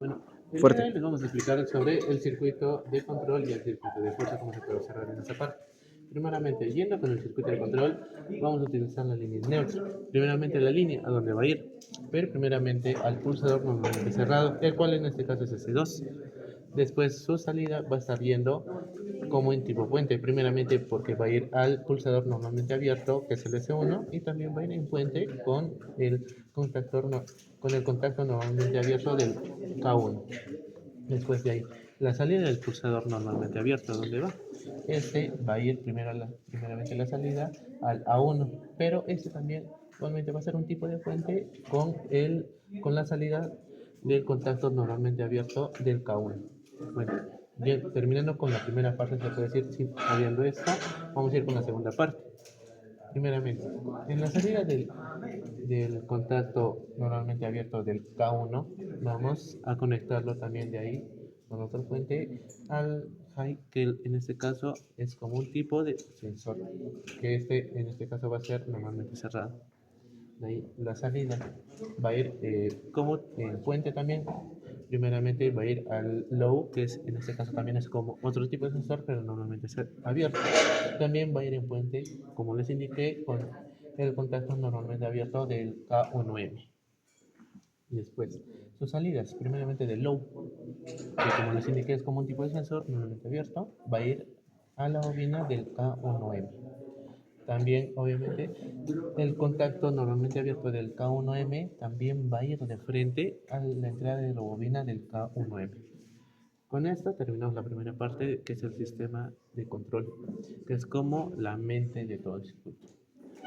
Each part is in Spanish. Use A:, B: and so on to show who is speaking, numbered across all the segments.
A: Bueno, el día de
B: Fuerte.
A: hoy les vamos a explicar sobre el circuito de control y el circuito de fuerza, cómo se puede observar en esta parte. Primeramente, yendo con el circuito de control, vamos a utilizar la línea neutra. Primeramente la línea a donde va a ir, pero primeramente al pulsador normalmente cerrado, el cual en este caso es S2. Después su salida va a estar yendo como en tipo puente, primeramente porque va a ir al pulsador normalmente abierto, que es el S1, y también va a ir en puente con el con el contacto normalmente abierto del K1. Después de ahí, la salida del pulsador normalmente abierto, ¿dónde va? Este va a ir primeramente la salida al A1, pero este también igualmente va a ser un tipo de puente con la salida del contacto normalmente abierto del K1. Bueno, bien, terminando con la primera parte, se puede decir, sí, habiendo esta, vamos a ir con la segunda parte. Primeramente, en la salida del contacto normalmente abierto del K1, vamos a conectarlo también de ahí con otro puente al high, que en este caso es como un tipo de sensor, que en este caso va a ser normalmente cerrado. De ahí la salida va a ir como puente también. Primeramente va a ir al low, que es, en este caso también es como otro tipo de sensor, pero normalmente es abierto. También va a ir en puente, como les indiqué, con el contacto normalmente abierto del K1M. Y después, sus salidas, primeramente del low, que como les indiqué es como un tipo de sensor normalmente abierto, va a ir a la bobina del K1M. También, obviamente, el contacto normalmente abierto del K1M también va a ir de frente a la entrada de la bobina del K1M. Con esto terminamos la primera parte, que es el sistema de control, que es como la mente de todo el circuito.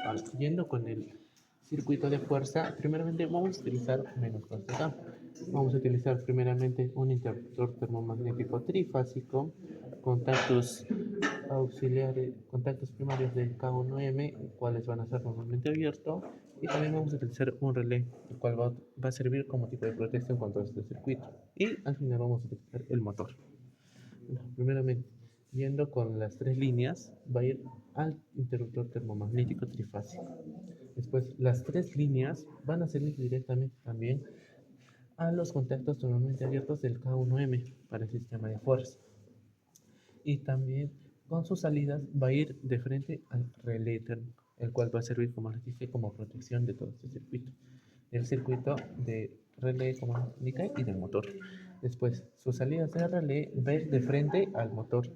A: Ahora, yendo con el circuito de fuerza, primeramente vamos a utilizar menos cosas acá. Vamos a utilizar primeramente un interruptor termomagnético trifásico, contactos auxiliares, contactos primarios del K1M, cuales van a ser normalmente abiertos, y también vamos a utilizar un relé, el cual va a servir como tipo de protección contra este circuito. Y al final vamos a utilizar el motor. Primeramente, yendo con las tres líneas, va a ir al interruptor termomagnético trifásico. Después, las tres líneas van a servir directamente también a los contactos normalmente abiertos del K1M para el sistema de fuerza. Y también con sus salidas va a ir de frente al relé térmico, el cual va a servir, como les dije, como protección de todo este circuito. El circuito de relé, como indica, y del motor. Después, sus salidas de relé va a ir de frente al motor,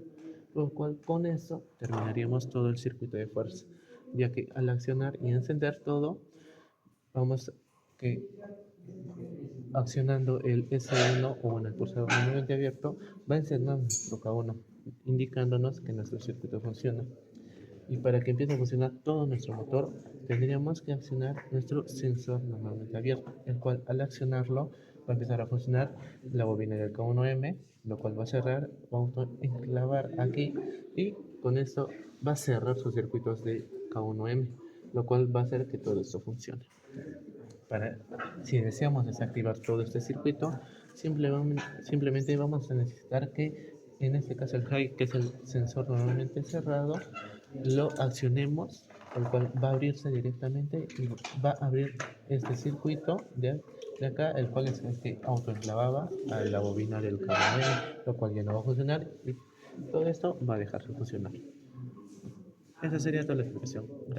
A: lo cual con eso terminaríamos todo el circuito de fuerza, ya que al accionar y encender todo, vamos que accionando el S1 o en el pulsador manualmente abierto, va a encender nuestro K1, indicándonos que nuestro circuito funciona. Y para que empiece a funcionar todo nuestro motor, tendríamos que accionar nuestro sensor normalmente abierto, el cual al accionarlo va a empezar a funcionar la bobina del K1M, lo cual va a cerrar, va a enclavar aquí y con esto va a cerrar sus circuitos de K1M, lo cual va a hacer que todo esto funcione. Si deseamos desactivar todo este circuito, simplemente vamos a necesitar que, en este caso el high, que es el sensor normalmente cerrado, lo accionemos, el cual va a abrirse directamente y va a abrir este circuito de acá, el cual es el que autoenclavaba a la bobina del cable, lo cual ya no va a funcionar y todo esto va a dejar de funcionar. Esa sería toda la explicación. Gracias.